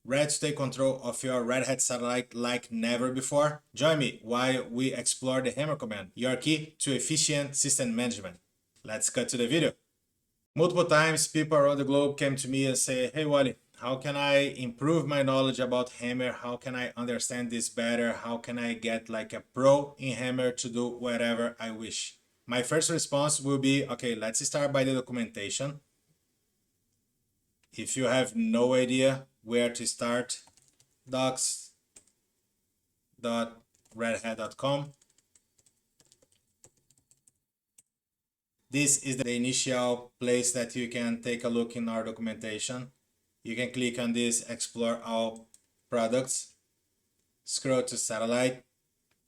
Ready to take control of your Red Hat satellite like never before? Join me while we explore the Hammer command, your key to efficient system management. Let's cut to the video. Multiple times, people around the globe came to me and say, hey Wally, how can I improve my knowledge about Hammer? How can I understand this better? How can I get like a pro in Hammer to do whatever I wish? My first response will be, okay, let's start by the documentation. If you have no idea where to start, docs.redhat.com. This is the initial place that you can take a look in our documentation. You can click on this Explore All Products, scroll to Satellite.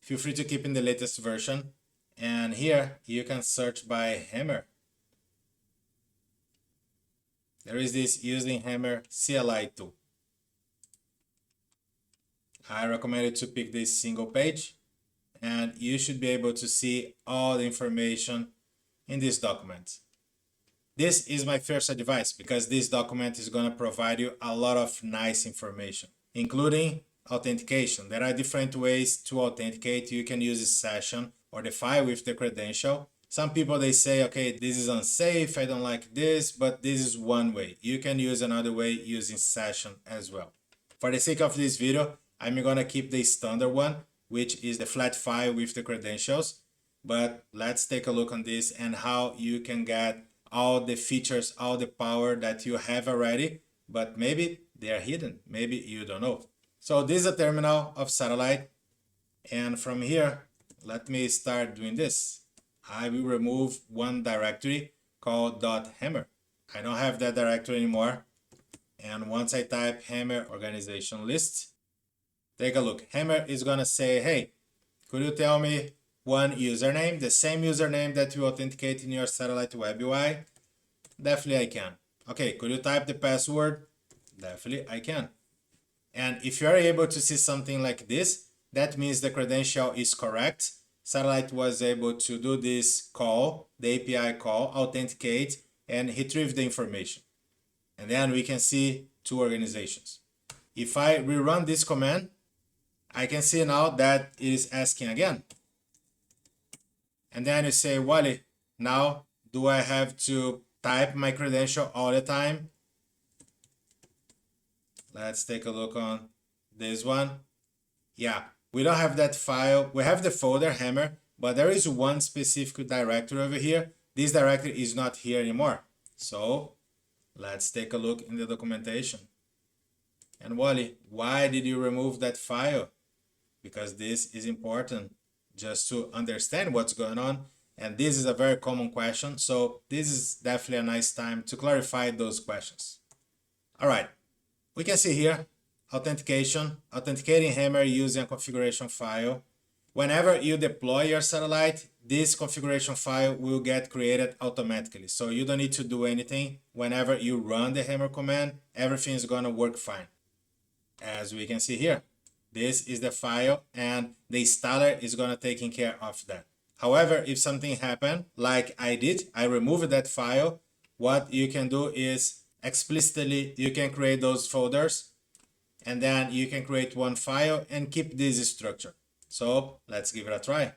Feel free to keep in the latest version. And here you can search by Hammer. There is this Using Hammer CLI tool. I recommend you to pick this single page, and you should be able to see all the information in this document. This is my first advice because this document is going to provide you a lot of nice information, including authentication. There are different ways to authenticate. You can use a session or the file with the credential. Some people, they say, okay, this is unsafe, I don't like this, but this is one way. You can use another way using session as well. For the sake of this video, I'm gonna keep the standard one, which is the flat file with the credentials. But let's take a look on this and how you can get all the features, all the power that you have already, but maybe they are hidden, maybe you don't know. So this is a terminal of Satellite, and from here, let me start doing this. I will remove one directory called .hammer. I don't have that directory anymore. And once I type Hammer organization list, take a look. Hammer is gonna say, hey, could you tell me one username, the same username that you authenticate in your Satellite web UI? Definitely I can. Okay, could you type the password? Definitely I can. And if you are able to see something like this, that means the credential is correct. Satellite was able to do this call, the API call, authenticate, and retrieve the information. And then we can see two organizations. If I rerun this command, I can see now that it is asking again. And then you say, Wally, now do I have to type my credential all the time? Let's take a look on this one. Yeah, we don't have that file. We have the folder Hammer, but there is one specific directory over here. This directory is not here anymore. So let's take a look in the documentation. And Wally, why did you remove that file? Because this is important just to understand what's going on. And this is a very common question. So this is definitely a nice time to clarify those questions. All right, we can see here, authentication, authenticating Hammer using a configuration file. Whenever you deploy your satellite, this configuration file will get created automatically. So you don't need to do anything. Whenever you run the Hammer command, everything is gonna work fine. As we can see here, this is the file and the installer is gonna take care of that. However, if something happened, like I did, I removed that file, what you can do is explicitly, you can create those folders and then you can create one file and keep this structure. So let's give it a try.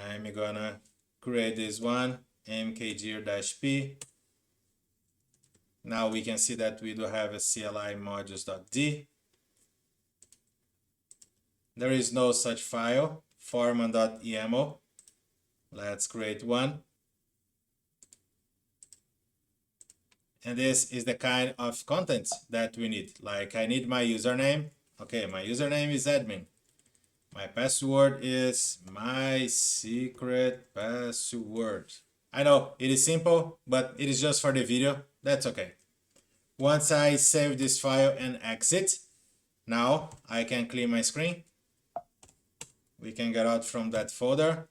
I'm gonna create this one, mkdir-p. Now we can see that we do have a CLI modules.d. There is no such file, forman.yaml. Let's create one. And this is the kind of contents that we need. Like I need my username. Okay, my username is admin. My password is my secret password. I know it is simple, but it is just for the video. That's okay. Once I save this file and exit, now I can clear my screen. We can get out from that folder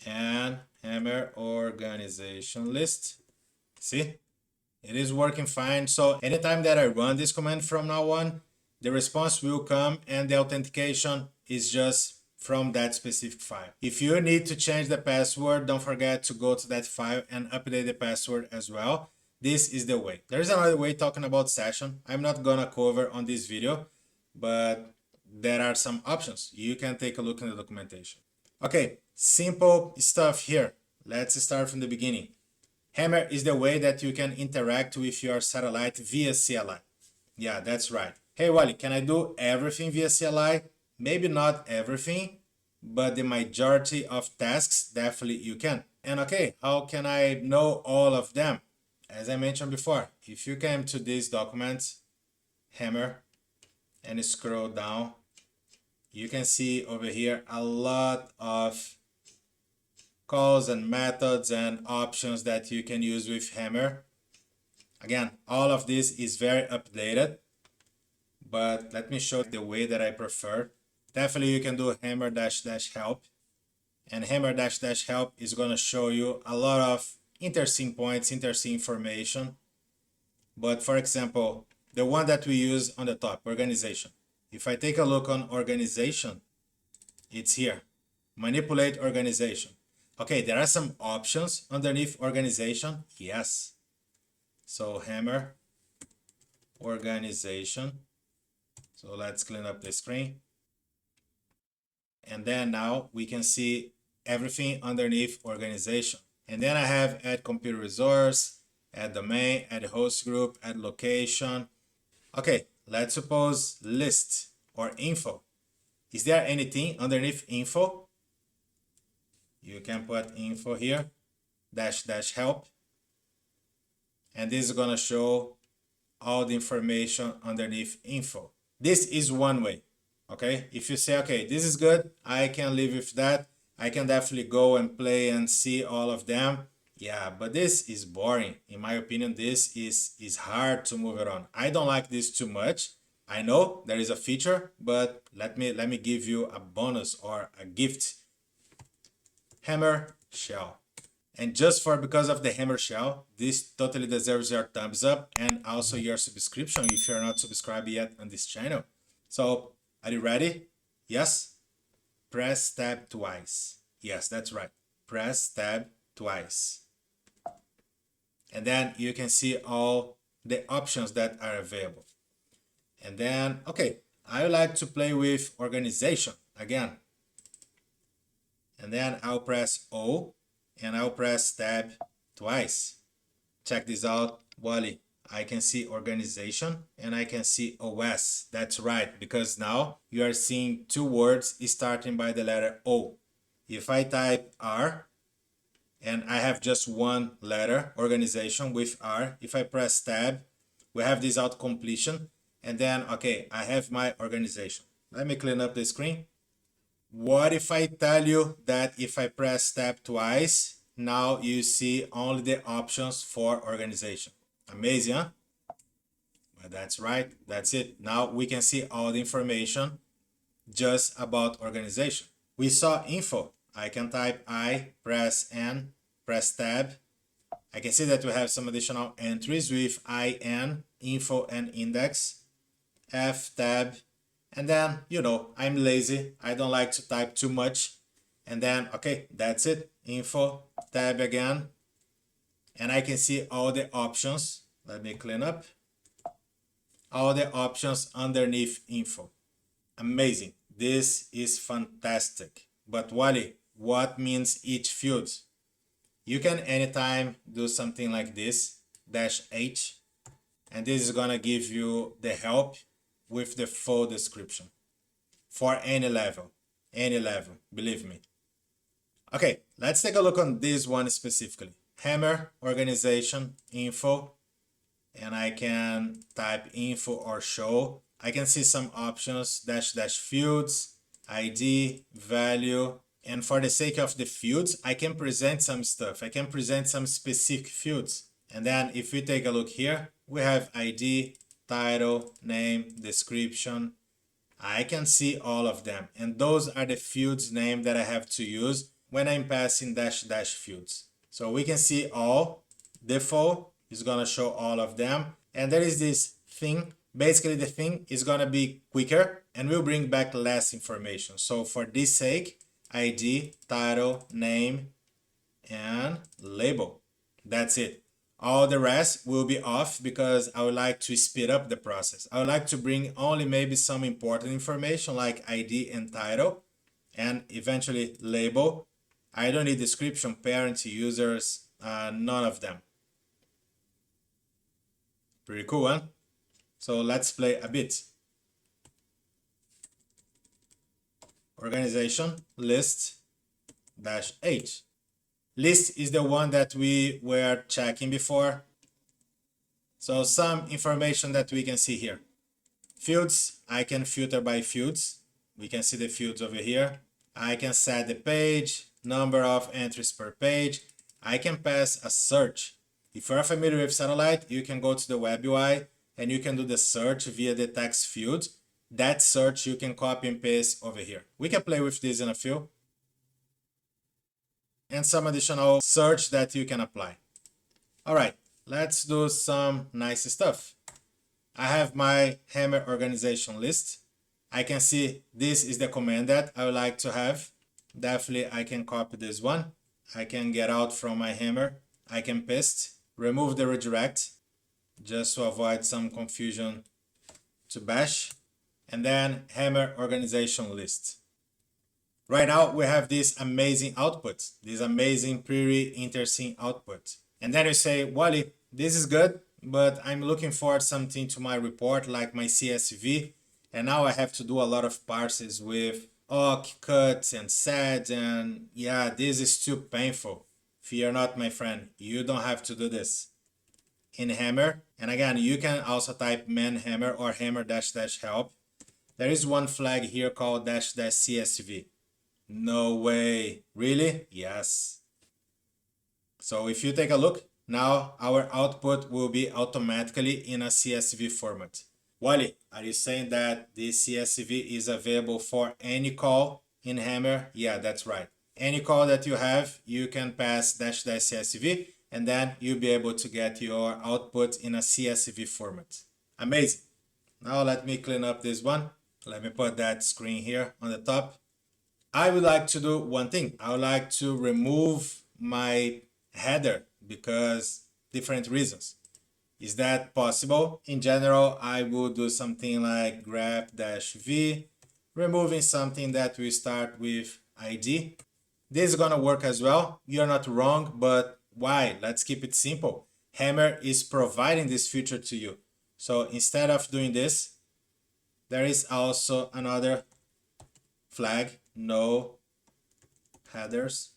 and Hammer organization list. See? It is working fine. So anytime that I run this command from now on, the response will come and the authentication is just from that specific file. If you need to change the password, don't forget to go to that file and update the password as well. this is the way. There's another way talking about session. I'm not gonna cover on this video, but there are some options. You can take a look in the documentation. Okay, simple stuff here. Let's start from the beginning. Hammer is the way that you can interact with your satellite via CLI. Yeah, that's right. Hey, Wally, can I do everything via CLI? Maybe not everything, but the majority of tasks, definitely you can. And okay, how can I know all of them? As I mentioned before, if you came to this document, Hammer, and scroll down, you can see over here a lot of calls and methods and options that you can use with Hammer. Again, all of this is very updated, but let me show the way that I prefer. Definitely you can do hammer dash dash help, and hammer dash dash help is going to show you a lot of interesting points, interesting information. But for example, the one that we use on the top, organization. If I take a look on organization, it's here, manipulate organization. Okay, there are some options underneath organization, yes. So hammer organization. So let's clean up the screen. And then now we can see everything underneath organization. And then I have add computer resource, add domain, add host group, add location. Okay, let's suppose list or info. Is there anything underneath info? You can put info here, dash dash help. And this is gonna show all the information underneath info. This is one way, okay? If you say, okay, this is good, I can live with that. I can definitely go and play and see all of them. Yeah, but this is boring. In my opinion, this is hard to move it on. I don't like this too much. I know there is a feature, but let me give you a bonus or a gift. Hammer shell. And just because of the hammer shell, this totally deserves your thumbs up and also your subscription if you're not subscribed yet on this channel. So, are you ready? Yes? Press tab twice. Yes, that's right. Press tab twice. And then you can see all the options that are available. And then, okay, I like to play with organization again. And then I'll press O and I'll press tab twice. Check this out, Wally. I can see organization and I can see OS. That's right, because now you are seeing two words starting by the letter O. If I type R and I have just one letter, organization with R, if I press tab, we have this auto completion. And then, okay, I have my organization. Let me clean up the screen. What if I tell you that if I press tab twice, now you see only the options for organization? Amazing, huh? But that's right, that's it. Now we can see all the information just about organization. We saw info. I can type I, press N, press tab. I can see that we have some additional entries with IN, info and index, F tab, and then, you know, I'm lazy. I don't like to type too much. And then, okay, that's it. Info, tab again. And I can see all the options. Let me clean up. All the options underneath info. Amazing. This is fantastic. But Wally, what means each field? You can anytime do something like this, -H. And this is gonna give you the help with the full description for any level, believe me. Okay, let's take a look on this one specifically. Hammer, organization, info, and I can type info or show. I can see some options, -- fields, ID, value, and for the sake of the fields, I can present some stuff. I can present some specific fields. And then if we take a look here, we have ID, title, name, description. I can see all of them. And those are the fields name that I have to use when I'm passing -- fields. So we can see all. Default is going to show all of them. And there is this thing. Basically, the thing is going to be quicker and will bring back less information. So for this sake, ID, title, name, and label. That's it. All the rest will be off because I would like to speed up the process. I would like to bring only maybe some important information like ID and title and eventually label. I don't need description, parents, users, none of them. Pretty cool, huh? So let's play a bit. Organization list dash H. List is the one that we were checking before. So some information that we can see here. Fields, I can filter by fields. We can see the fields over here. I can set the page, number of entries per page. I can pass a search. If you're familiar with Satellite, you can go to the web UI and you can do the search via the text field. That search you can copy and paste over here. We can play with this in a few. And some additional search that you can apply. All right, let's do some nice stuff. I have my Hammer organization list. I can see this is the command that I would like to have. Definitely I can copy this one. I can get out from my Hammer. I can paste, remove the redirect, just to avoid some confusion to bash. And then Hammer organization list. Right now we have this amazing output, this amazing pretty interesting output. And then you say, Wally, this is good, but I'm looking for something to my report like my CSV. And now I have to do a lot of parses with awk, cuts, and sets. And yeah, this is too painful. Fear not, my friend. You don't have to do this. In Hammer, and again, you can also type man hammer or hammer dash dash help. There is one flag here called dash dash CSV. No way. Really? Yes. So if you take a look, now our output will be automatically in a CSV format. Wally, are you saying that this CSV is available for any call in Hammer? Yeah, that's right. Any call that you have, you can pass dash dash CSV and then you'll be able to get your output in a CSV format. Amazing. Now let me clean up this one. Let me put that screen here on the top. I would like to do one thing. I would like to remove my header because different reasons. Is that possible? In general, I would do something like grep-v, removing something that will start with ID. This is gonna work as well. You're not wrong, but why? Let's keep it simple. Hammer is providing this feature to you. So instead of doing this, there is also another flag, no headers,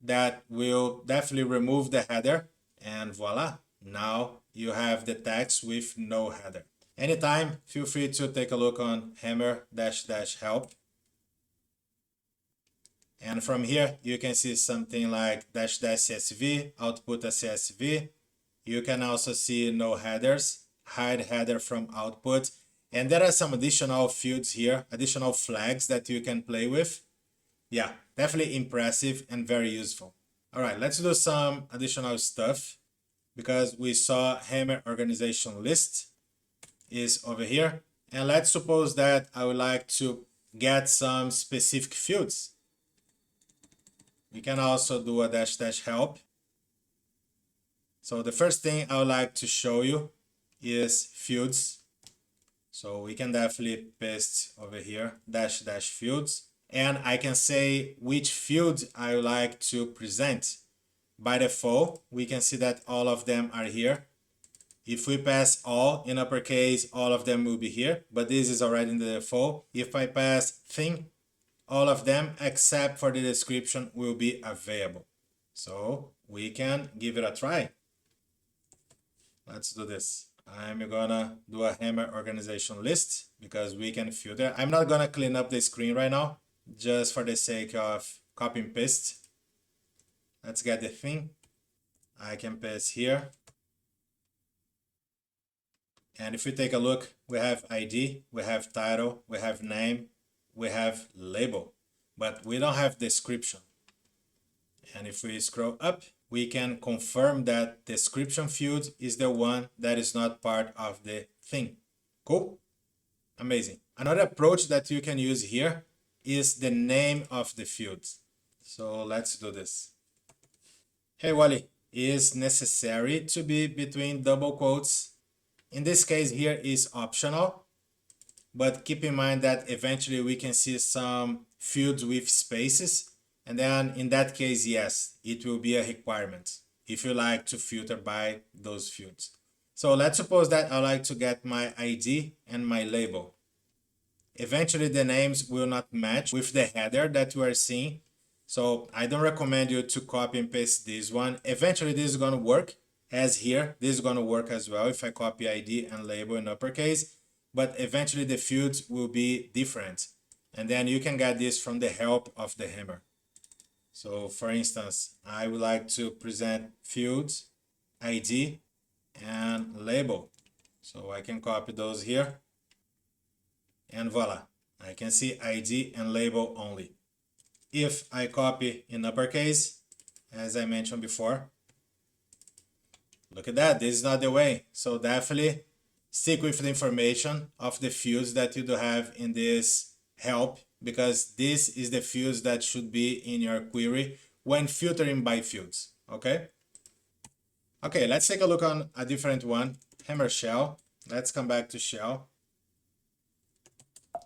that will definitely remove the header, and voila, now you have the text with no header. Anytime, feel free to take a look on hammer dash dash help. And from here, you can see something like dash dash CSV, output a CSV. You can also see no headers, hide header from output. And there are some additional fields here, additional flags that you can play with. Yeah, definitely impressive and very useful. All right, let's do some additional stuff because we saw Hammer organization list is over here. And let's suppose that I would like to get some specific fields. We can also do a dash dash help. So the first thing I would like to show you is fields. So we can definitely paste over here, dash dash fields. And I can say which field I would like to present. By default, we can see that all of them are here. If we pass all in uppercase, all of them will be here, but this is already in the default. If I pass thing, all of them except for the description will be available. So we can give it a try. Let's do this. I'm gonna do a Hammer organization list because we can filter. I'm not gonna clean up the screen right now, just for the sake of copy and paste. Let's get the thing. I can paste here. And if we take a look, we have ID, we have title, we have name, we have label, but we don't have description. And if we scroll up, we can confirm that description field is the one that is not part of the thing. Cool? Amazing. Another approach that you can use here is the name of the field. So let's do this. Hey Wally, is necessary to be between double quotes. In this case here is optional, but keep in mind that eventually we can see some fields with spaces, and then in that case, yes, it will be a requirement if you like to filter by those fields. So let's suppose that I like to get my ID and my label. Eventually the names will not match with the header that you are seeing. So I don't recommend you to copy and paste this one. Eventually this is going to work as here. This is going to work as well if I copy ID and label in uppercase, but eventually the fields will be different. And then you can get this from the help of the hammer. So for instance, I would like to present fields, ID, and label. So I can copy those here. And voila, I can see ID and label only. If I copy in uppercase, as I mentioned before, look at that, this is not the way. So definitely stick with the information of the fields that you do have in this help, because this is the fields that should be in your query when filtering by fields, okay? Okay, let's take a look on a different one, hammer shell. Let's come back to shell.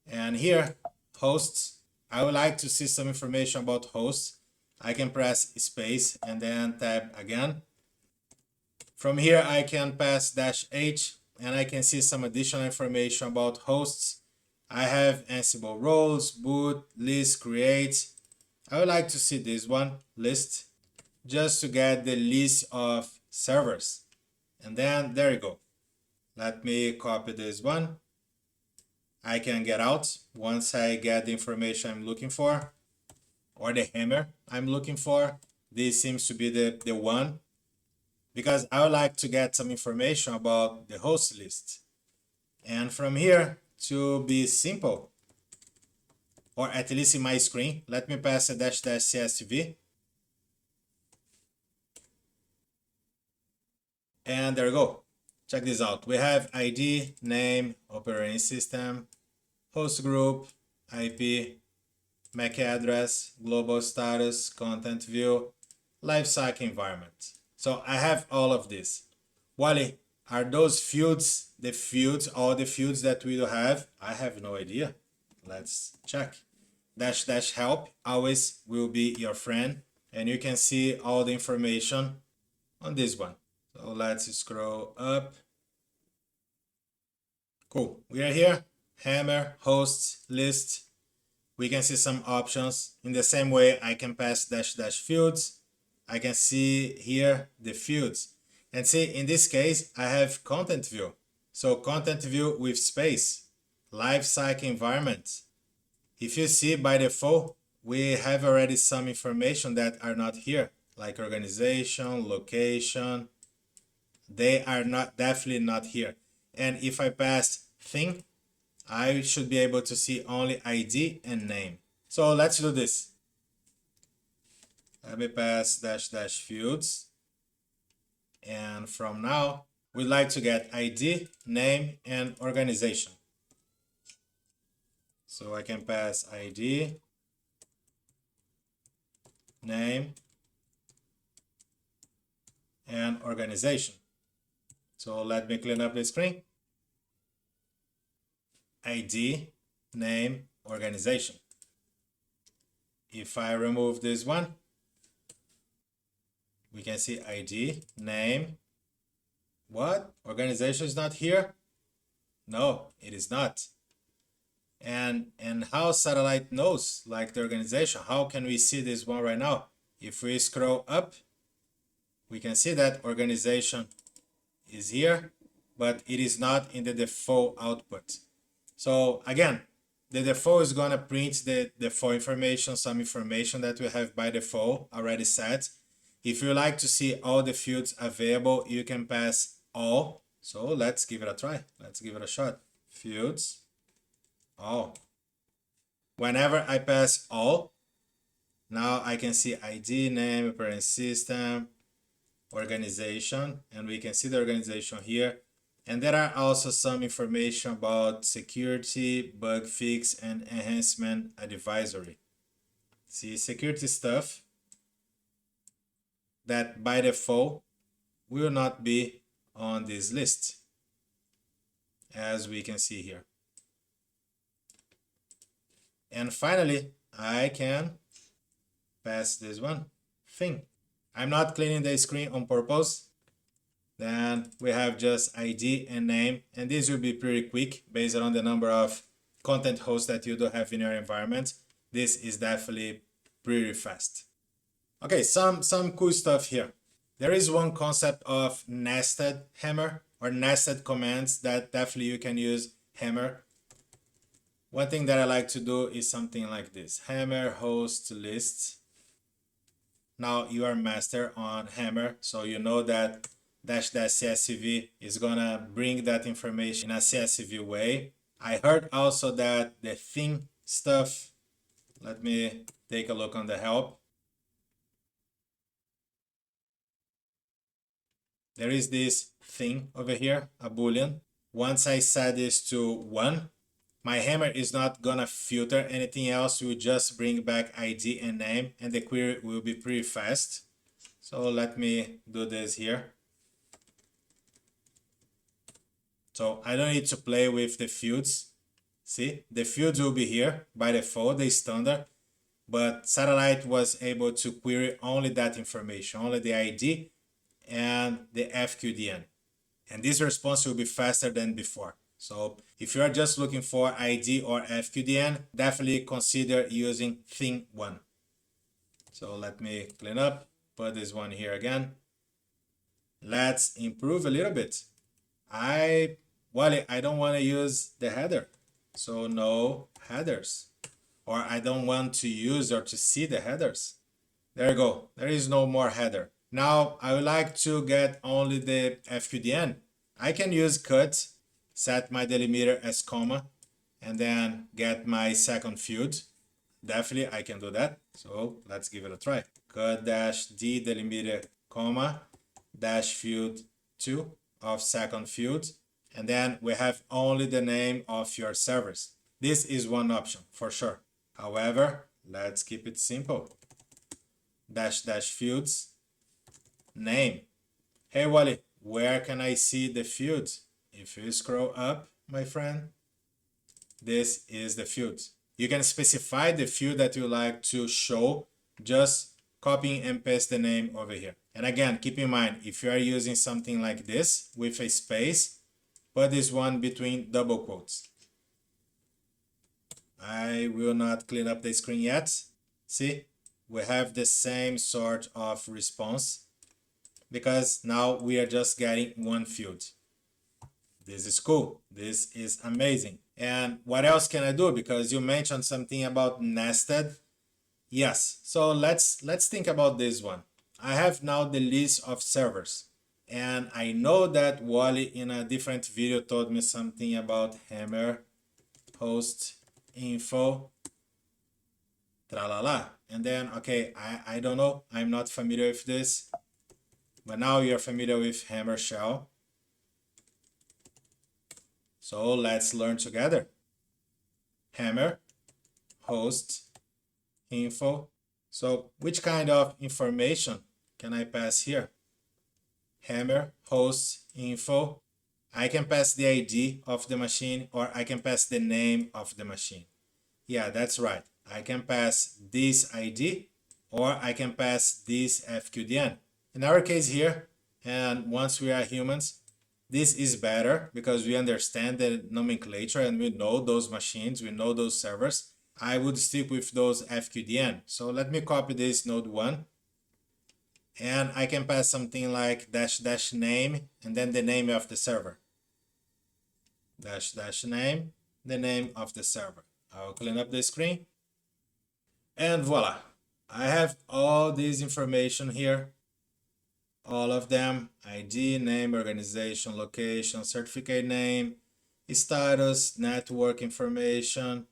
And here, hosts, I would like to see some information about hosts. I can press space and then tab again. From here, I can pass -H and I can see some additional information about hosts. I have Ansible roles, boot, list, create. I would like to see this one, list, just to get the list of servers. And then there you go. Let me copy this one. I can get out once I get the information I'm looking for, or the hammer I'm looking for. This seems to be the one, because I would like to get some information about the host list. And from here, to be simple, or at least in my screen, let me pass a --CSV. And there we go. Check this out. We have ID, name, operating system, host group, IP, MAC address, global status, content view, lifecycle environment. So I have all of this. Wally, are those fields the fields, all the fields that we do have? I have no idea. Let's check. --help always will be your friend, and you can see all the information on this one. So let's scroll up. Cool, we are here, hammer, hosts, list. We can see some options. In the same way, I can pass --fields. I can see here the fields. And see, in this case, I have content view. So content view with space, lifecycle environment. If you see by default, we have already some information that are not here, like organization, location. They are not definitely not here. And if I pass thing, I should be able to see only ID and name. So let's do this. Let me pass --fields. And from now, we'd like to get ID, name, and organization. So I can pass ID, name, and organization. So let me clean up the screen. ID, name, organization. If I remove this one, we can see ID, name. What? Organization is not here? No, it is not. And how satellite knows like the organization? How can we see this one right now? If we scroll up, we can see that organization is here, but it is not in the default output. So again, the default is going to print the default information, some information that we have by default already set. If you like to see all the fields available, you can pass all. So let's give it a try. Let's give it a shot. Fields, all. Whenever I pass all, now I can see ID, name, operating system, organization, and we can see the organization here. And there are also some information about security, bug fix, and enhancement advisory. See, security stuff. that by default will not be on this list, as we can see here. And finally, I can pass this one thing. I'm not cleaning the screen on purpose. Then we have just ID and name, and this will be pretty quick based on the number of content hosts that you do have in your environment. This is definitely pretty fast. Okay, some cool stuff here. There is one concept of nested hammer or nested commands that definitely you can use hammer. One thing that I like to do is something like this: hammer host list. Now you are master on hammer, so you know that --csv is gonna bring that information in a CSV way. I heard also that the thing stuff, let me take a look on the help. There is this thing over here, a boolean. Once I set this to 1, my hammer is not gonna filter anything else. Will just bring back ID and name, and the query will be pretty fast. So let me do this here. So I don't need to play with the fields. See, the fields will be here by default, the standard, but Satellite was able to query only that information, only the ID and the FQDN. And this response will be faster than before. So if you are just looking for ID or FQDN, definitely consider using thing1. So let me clean up, put this one here again. Let's improve a little bit. I don't want to use the header, so no headers, or I don't want to use or to see the headers. There you go, there is no more header. Now I would like to get only the FQDN. I can use cut, set my delimiter as comma, and then get my second field. Definitely I can do that, so let's give it a try. Cut dash d delimiter comma dash field 2 of second field, and then we have only the name of your servers. This is one option for sure. However, let's keep it simple. Dash dash fields name. Hey Wally, where can I see the fields? If you scroll up, my friend, this is the field. You can specify the field that you like to show, just copying and paste the name over here. And again, keep in mind, if you are using something like this with a space, put this one between double quotes. I will not clean up the screen yet. See, we have the same sort of response because now we are just getting one field. This is cool. This is amazing. And what else can I do? Because you mentioned something about nested. Yes, so let's think about this one. I have now the list of servers, and I know that Wally in a different video told me something about hammer host info tralala, and then okay, I don't know, I'm not familiar with this, but now you're familiar with hammer shell, so let's learn together. Hammer host info. So which kind of information can I pass here? Hammer host info. I can pass the ID of the machine, or I can pass the name of the machine. Yeah, that's right. I can pass this ID, or I can pass this FQDN. In our case here, and once we are humans, this is better because we understand the nomenclature and we know those machines, we know those servers. I would stick with those FQDN. So let me copy this node 1. And I can pass something like dash dash name and then the name of the server. Dash dash name, the name of the server. I'll clean up the screen. And voila. I have all this information here. All of them: ID, name, organization, location, certificate name, status, network information,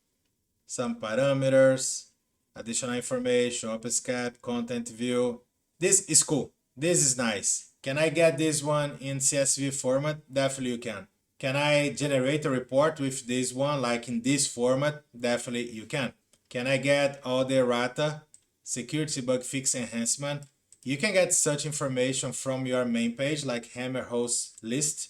some parameters, additional information, OpenSCAP, content view. This is cool. This is nice. Can I get this one in CSV format? Definitely you can. Can I generate a report with this one like in this format? Definitely you can. Can I get all the errata, security bug fix enhancement? You can get such information from your main page, like hammer host list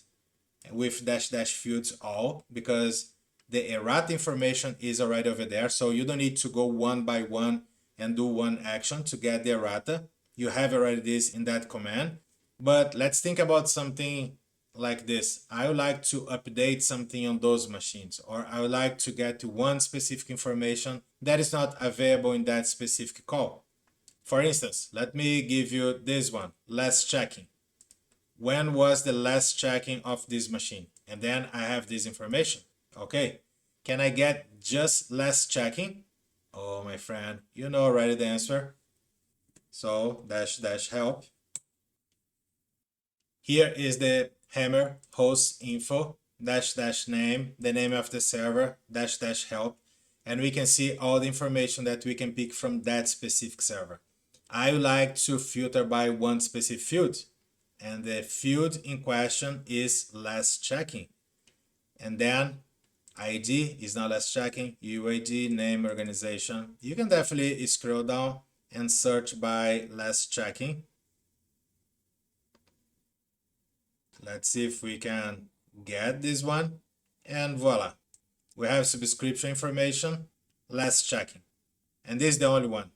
with dash dash fields all, because the errata information is already over there. So you don't need to go one by one and do one action to get the errata. You have already this in that command. But let's think about something like this. I would like to update something on those machines, or I would like to get to one specific information that is not available in that specific call. For instance, let me give you this one, last checking. When was the last checking of this machine? And then I have this information. Okay, can I get just last checking? Oh, my friend, you know already the answer. So dash dash help. Here is the hammer host info dash dash name, the name of the server dash dash help, and we can see all the information that we can pick from that specific server. I would like to filter by one specific field, and the field in question is last checking. And then ID is not last checking, UID, name, organization. You can definitely scroll down and search by last checking. Let's see if we can get this one. And voila, we have subscription information, last checking. And this is the only one.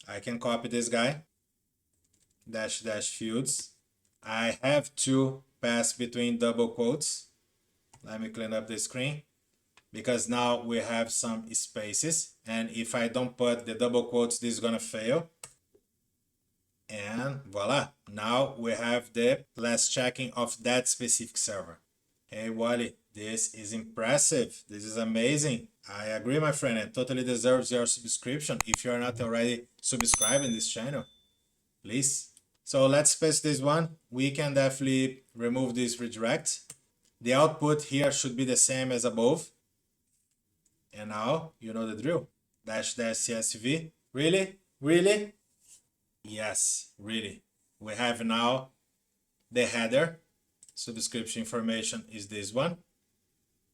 I can copy this guy, dash dash fields. I have to pass between double quotes. Let me clean up the screen, because now we have some spaces, and if I don't put the double quotes, this is gonna fail. And voila, now we have the last checking of that specific server. Hey Wally, this is impressive. This is amazing. I agree, my friend. It totally deserves your subscription. If you're not already subscribed in this channel, please. So let's paste this one. We can definitely remove this redirect. The output here should be the same as above. And now you know the drill. Dash dash CSV. Really? Really? Yes, really. We have now the header. Subscription information is this one.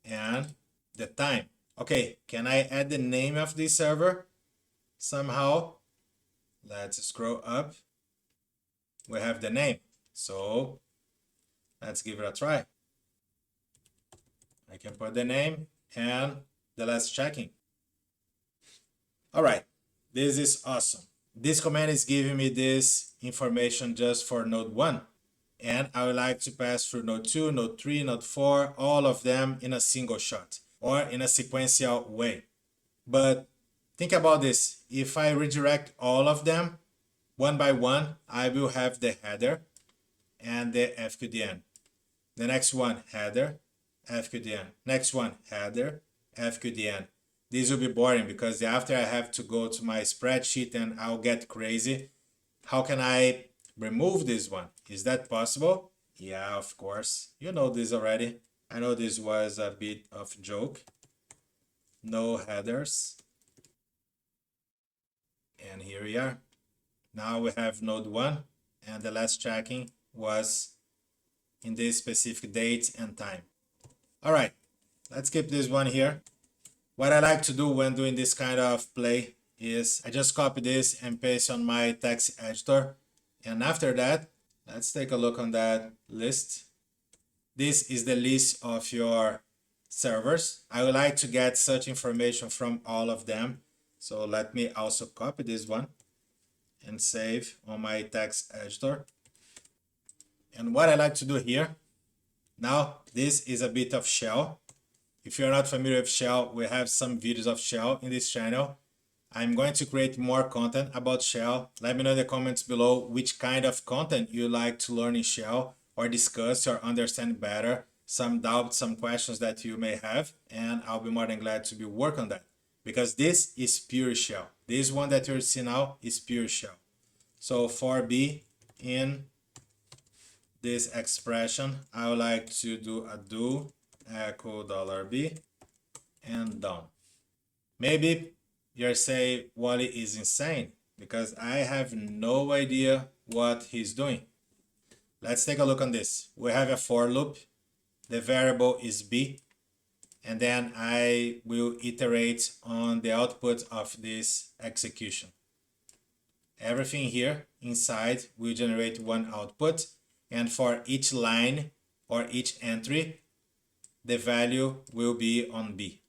And the time. Okay, can I add the name of this server somehow? Let's scroll up. We have the name. So let's give it a try. I can put the name and the last checking. All right, this is awesome. This command is giving me this information just for node 1. And I would like to pass through node 2, node 3, node 4, all of them in a single shot or in a sequential way. But think about this. If I redirect all of them one by one, I will have the header and the FQDN. The next one, header, FQDN. Next one, header, FQDN. This will be boring because after I have to go to my spreadsheet and I'll get crazy. How can I remove this one? Is that possible? Yeah, of course. You know this already. I know this was a bit of a joke. No headers. And here we are. Now we have node 1, and the last checking was in this specific date and time. All right, let's keep this one here. What I like to do when doing this kind of play is I just copy this and paste on my text editor. And after that, let's take a look on that list. This is the list of your servers. I would like to get such information from all of them. So let me also copy this one and save on my text editor. And what I like to do here, now this is a bit of shell. If you're not familiar with shell, we have some videos of shell in this channel. I'm going to create more content about shell. Let me know in the comments below which kind of content you like to learn in shell or discuss or understand better, some doubts, some questions that you may have, and I'll be more than glad to work on that, because this is pure shell. This one that you're seeing now is pure shell. So for B in this expression, I would like to do a do echo $B and done. Maybe you're saying Wally is insane because I have no idea what he's doing. Let's take a look on this. We have a for loop. The variable is B, and then I will iterate on the output of this execution. everything here inside will generate one output, and for each line or each entry, the value will be on B.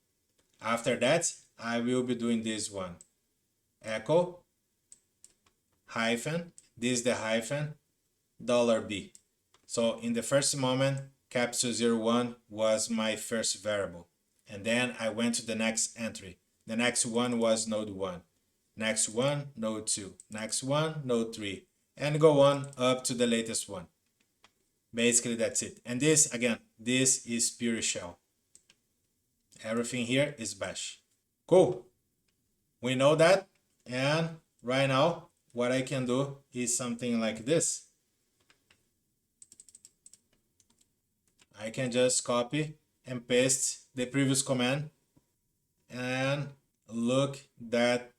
After that, I will be doing this one. Echo, hyphen, this is the hyphen, $B. So in the first moment, capsule01 was my first variable. And then I went to the next entry. The next one was node 1. Next one, node 2. Next one, node 3. And go on up to the latest one. Basically, that's it. And this, again, this is pure shell. Everything here is bash. Cool. We know that. And right now, what I can do is something like this. I can just copy and paste the previous command and look that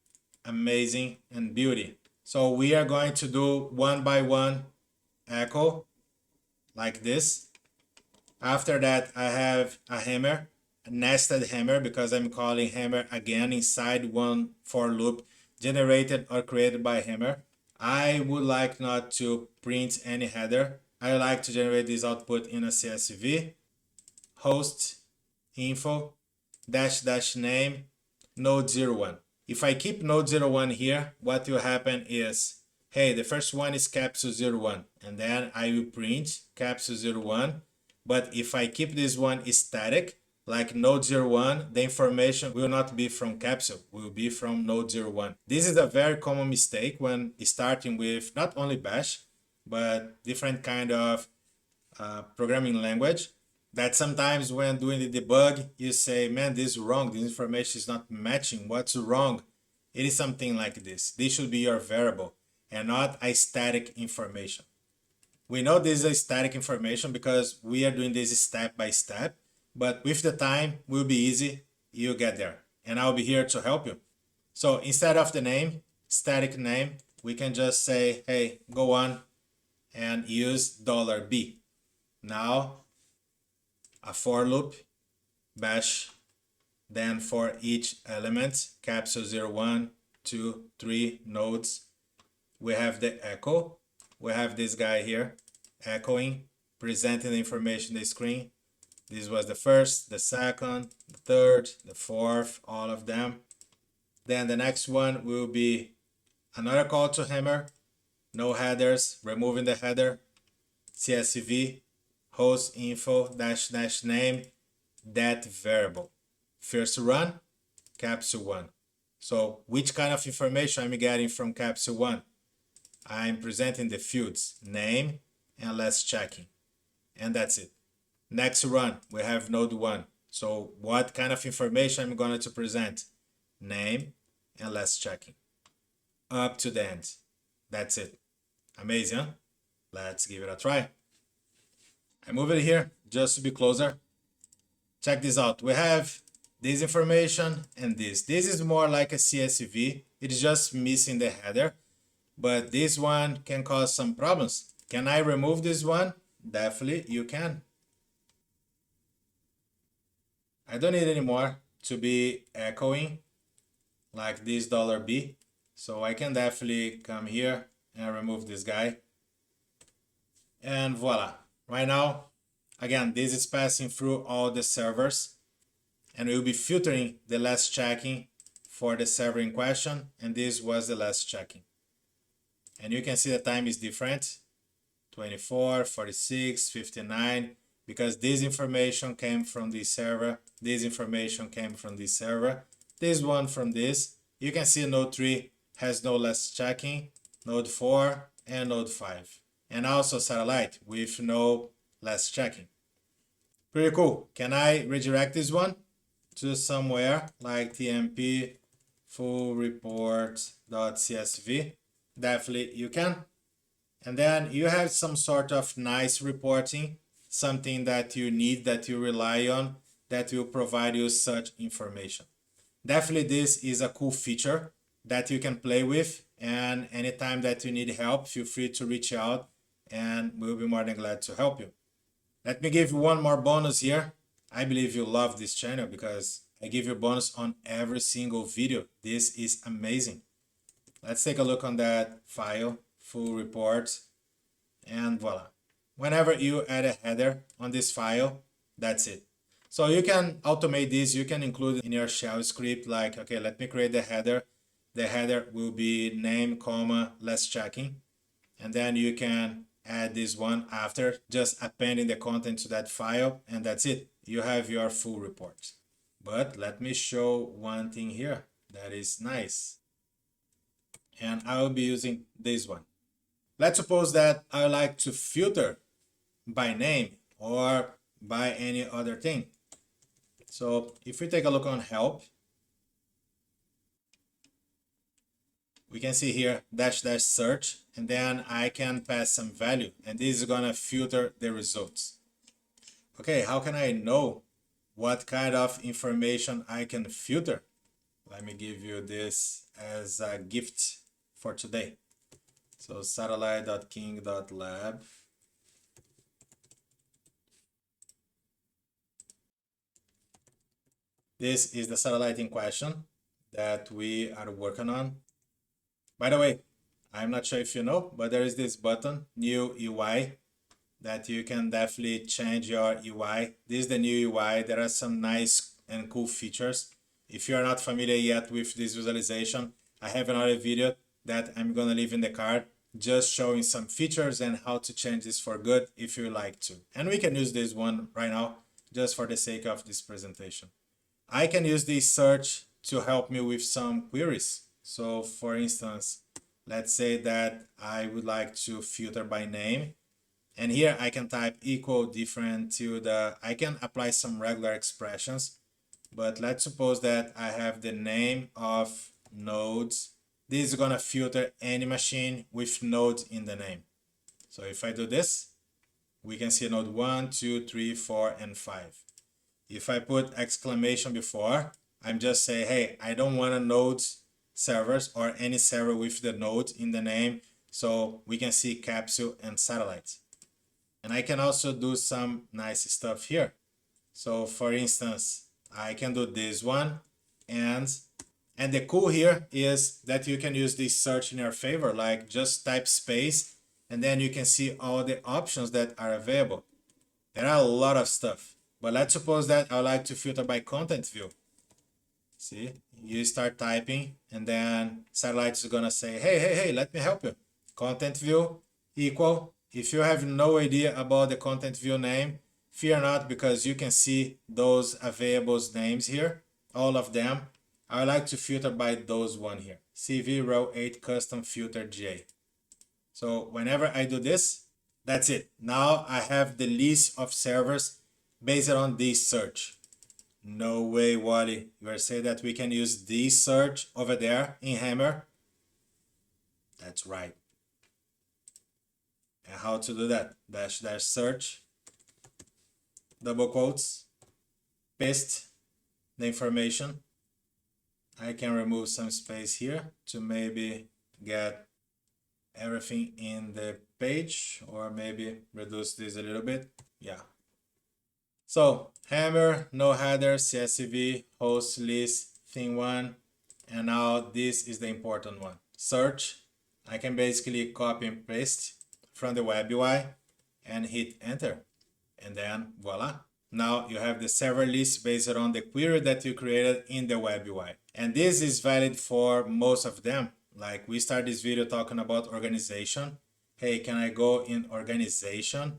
amazing and beauty. So we are going to do one by one echo like this. After that, I have a hammer, a nested hammer, because I'm calling hammer again inside one for loop generated or created by hammer. I would like not to print any header. I like to generate this output in a CSV. Host info dash name node01. If I keep node01 here, what will happen is, hey, the first one is capsule01, and then I will print capsule01. But if I keep this one static, like node01, the information will not be from capsule, will be from node01. This is a very common mistake when starting with not only bash, but different kind of programming language, that sometimes when doing the debug, you say, man, this is wrong. This information is not matching. What's wrong? It is something like this. This should be your variable and not a static information. We know this is a static information because we are doing this step by step, but with the time, will be easy. You'll get there, and I'll be here to help you. So instead of the name, static name, we can just say, hey, go on and use $B. Now, a for loop, bash, then for each element, capsule 0, 1, 2, 3 nodes, we have the echo. We have this guy here, echoing, presenting the information on the screen. This was the first, the second, the third, the fourth, all of them. Then the next one will be another call to hammer, no headers, removing the header, CSV, host info dash name, that variable. First run, capsule 1. So which kind of information I'm getting from capsule 1? I'm presenting the fields, name and last checking. And that's it. Next run, we have node 1. So what kind of information I'm going to present? Name and last checking. Up to the end. That's it. Amazing, huh? Let's give it a try. I move it here just to be closer. Check this out. We have this information and this. This is more like a CSV. It's just missing the header, but this one can cause some problems. Can I remove this one? Definitely you can. I don't need anymore to be echoing like this $B. So I can definitely come here and remove this guy. And voila. Right now, again, this is passing through all the servers, and we'll be filtering the last checking for the server in question, and this was the last checking. And you can see the time is different, 24, 46, 59, because this information came from this server, this information came from this server, this one from this. You can see node 3 has no last checking, node 4 and node 5. And also satellite with no last checking. Pretty cool. Can I redirect this one to somewhere like tmp full report.csv? Definitely you can. And then you have some sort of nice reporting, something that you need, that you rely on, that will provide you such information. Definitely this is a cool feature that you can play with, and anytime that you need help, feel free to reach out and we'll be more than glad to help you. Let me give you one more bonus here. I believe you love this channel because I give you bonus on every single video. This is amazing. Let's take a look on that file, full report, and voila. Whenever you add a header on this file, that's it. So you can automate this, you can include in your shell script, like, okay, let me create the header. The header will be name, comma, less checking. And then you can add this one after, just appending the content to that file, and that's it. You have your full report. But let me show one thing here that is nice. And I will be using this one. Let's suppose that I like to filter by name or by any other thing. So if we take a look on help, we can see here dash dash search, and then I can pass some value, and this is gonna filter the results. Okay, how can I know what kind of information I can filter? Let me give you this as a gift for today. So satellite.king.lab. This is the satellite in question that we are working on. By the way, I'm not sure if you know, but there is this button, new UI, that you can definitely change your UI. This is the new UI. There are some nice and cool features. If you are not familiar yet with this visualization, I have another video that I'm gonna leave in the card, just showing some features and how to change this for good if you like to. And we can use this one right now, just for the sake of this presentation. I can use this search to help me with some queries. So for instance, let's say that I would like to filter by name. And here I can type equal different to the, I can apply some regular expressions, but let's suppose that I have the name of nodes. This is gonna filter any machine with node in the name. So if I do this, we can see node 1, 2, 3, 4, and 5. If I put exclamation before, I'm just saying, hey, I don't want a node servers or any server with the node in the name. So we can see capsule and satellite. And I can also do some nice stuff here. So for instance, I can do this one, and the cool here is that you can use this search in your favor, like just type space, and then you can see all the options that are available. There are a lot of stuff, but let's suppose that I would like to filter by content view. See, you start typing, and then satellite is gonna say, hey, let me help you. Content view equal. If you have no idea about the content view name, fear not, because you can see those availables names here, all of them. I like to filter by those one here, CV row 8 custom filter GA. So whenever I do this, that's it. Now I have the list of servers based on this search. No way, Wally. You are saying that we can use this search over there in Hammer? That's right. And how to do that? Dash dash search, double quotes, paste the information. I can remove some space here to maybe get everything in the page, or maybe reduce this a little bit. Yeah. So Hammer, no header, CSV, host list, thing one, and now this is the important one. Search. I can basically copy and paste from the web UI and hit enter, and then voila. Now you have the server list based on the query that you created in the web UI. And this is valid for most of them. Like we start this video talking about organization. Hey, can I go in organization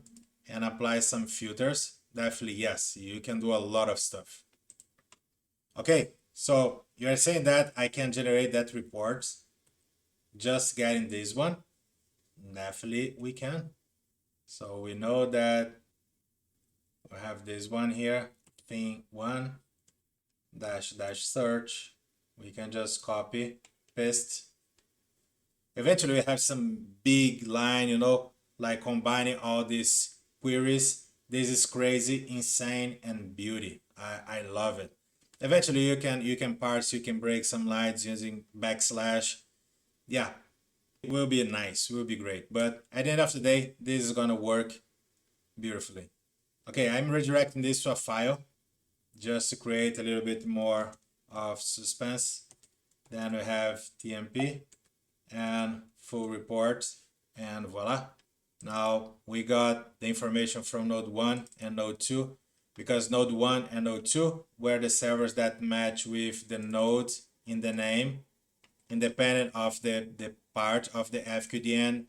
and apply some filters? Definitely yes, you can do a lot of stuff. Okay, so you're saying that I can generate that reports just getting this one? Definitely we can. So we know that we have this one here, thing one, dash dash search. We can just copy, paste. Eventually we have some big line, you know, like combining all these queries. This is crazy, insane, and beauty. I love it. Eventually you can parse, you can break some lines using backslash. Yeah, it will be nice, it will be great. But at the end of the day, this is gonna work beautifully. Okay, I'm redirecting this to a file just to create a little bit more of suspense. Then we have TMP. and full report, and voila. Now we got the information from node 1 and node 2, because node 1 and node 2 were the servers that match with the node in the name, independent of the part of the FQDN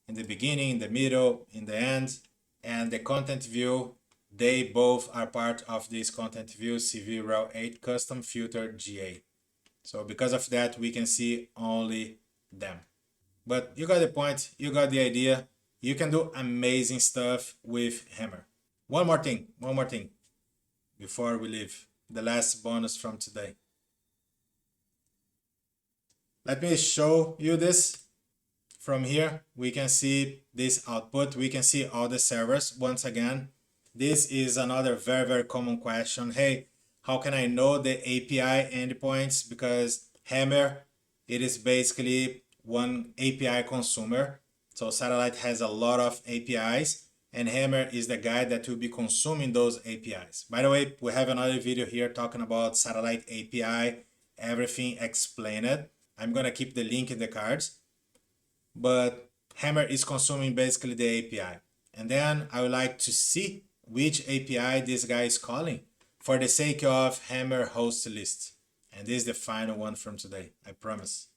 in the beginning, in the middle, in the end, and the content view. They both are part of this content view CV rel 8 custom filter GA. So because of that, we can see only them. But you got the point, you got the idea. You can do amazing stuff with Hammer. One more thing before we leave. The last bonus from today. Let me show you this. From here, we can see this output. We can see all the servers. Once again, this is another very common question. Hey, how can I know the API endpoints? Because Hammer, it is basically one API consumer. So Satellite has a lot of APIs, and Hammer is the guy that will be consuming those APIs. By the way, we have another video here talking about Satellite API, everything explained. I'm gonna keep the link in the cards. But Hammer is consuming basically the API. And then I would like to see which API this guy is calling for the sake of Hammer host list. And this is the final one from today, I promise.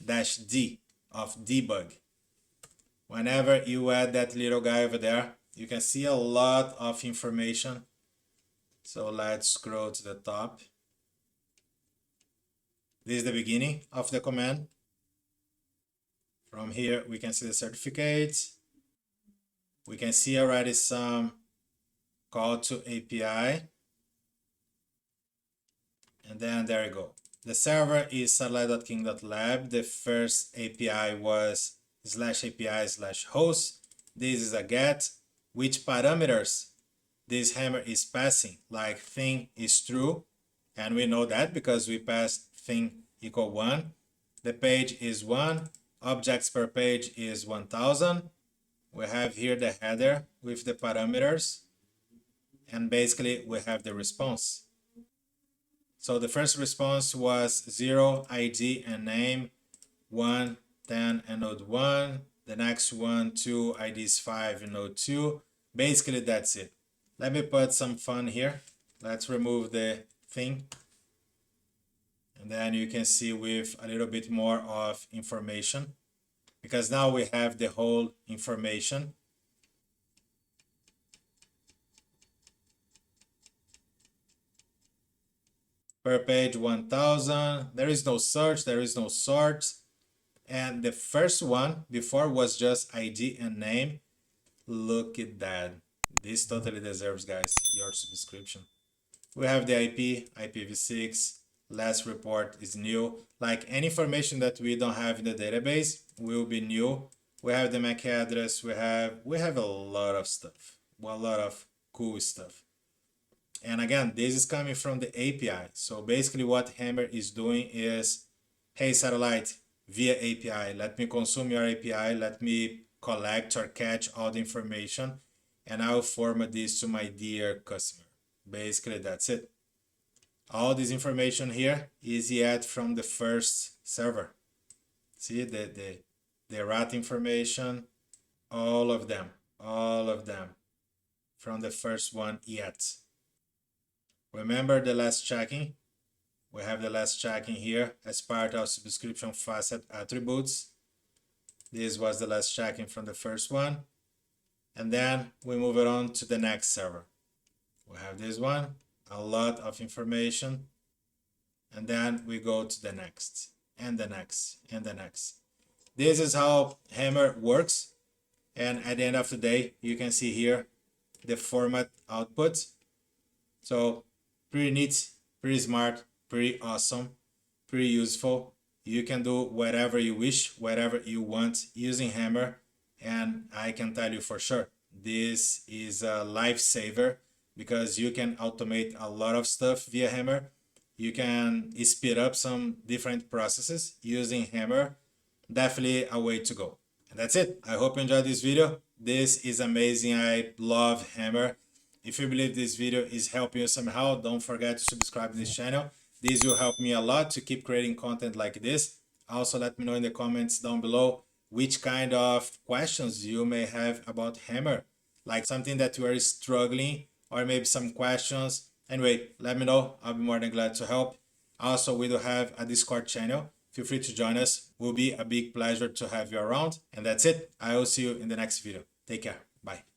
-D of debug. Whenever you add that little guy over there, you can see a lot of information. So let's scroll to the top. This is the beginning of the command. From here, we can see the certificates. We can see already some call to API. And then there you go. The server is satellite.king.lab. The first API was /API/host. This is a get. Which parameters this Hammer is passing, like thing is true. And we know that because we passed thing equal 1. The page is 1. Objects per page is 1000. We have here the header with the parameters. And basically we have the response. So the first response was 0, ID and name, 1, 10 and node 1. The next one, 2, ID is 5 and node 2. Basically that's it. Let me put some fun here. Let's remove the thing. And then you can see with a little bit more of information, because now we have the whole information. Per page 1000, there is no search, there is no sort. And the first one before was just ID and name. Look at that. This totally deserves, guys, your subscription. We have the IP, IPv6, last report is new. Like any information that we don't have in the database will be new. We have the MAC address, we have a lot of stuff, a lot of cool stuff. And again, this is coming from the API. So basically what Hammer is doing is, hey Satellite, via API, let me consume your API, let me collect or catch all the information, and I'll forward this to my dear customer. Basically, that's it. All this information here is yet from the first server. See the route information, all of them from the first one yet. Remember the last checking? We have the last checking here as part of subscription facet attributes. This was the last checking from the first one. And then we move it on to the next server. We have this one, a lot of information. And then we go to the next, and the next, and the next. This is how Hammer works. And at the end of the day, you can see here the format output. So pretty neat, pretty smart, pretty awesome, pretty useful. You can do whatever you wish, whatever you want using Hammer. And I can tell you for sure, this is a lifesaver because you can automate a lot of stuff via Hammer. You can speed up some different processes using Hammer. Definitely a way to go. And that's it. I hope you enjoyed this video. This is amazing. I love Hammer. If you believe this video is helping you somehow, don't forget to subscribe to this channel. This will help me a lot to keep creating content like this. Also, let me know in the comments down below which kind of questions you may have about Hammer, like something that you are struggling, or maybe some questions. Anyway, let me know. I'll be more than glad to help. Also, we do have a Discord channel. Feel free to join us. It will be a big pleasure to have you around. And that's it. I will see you in the next video. Take care. Bye.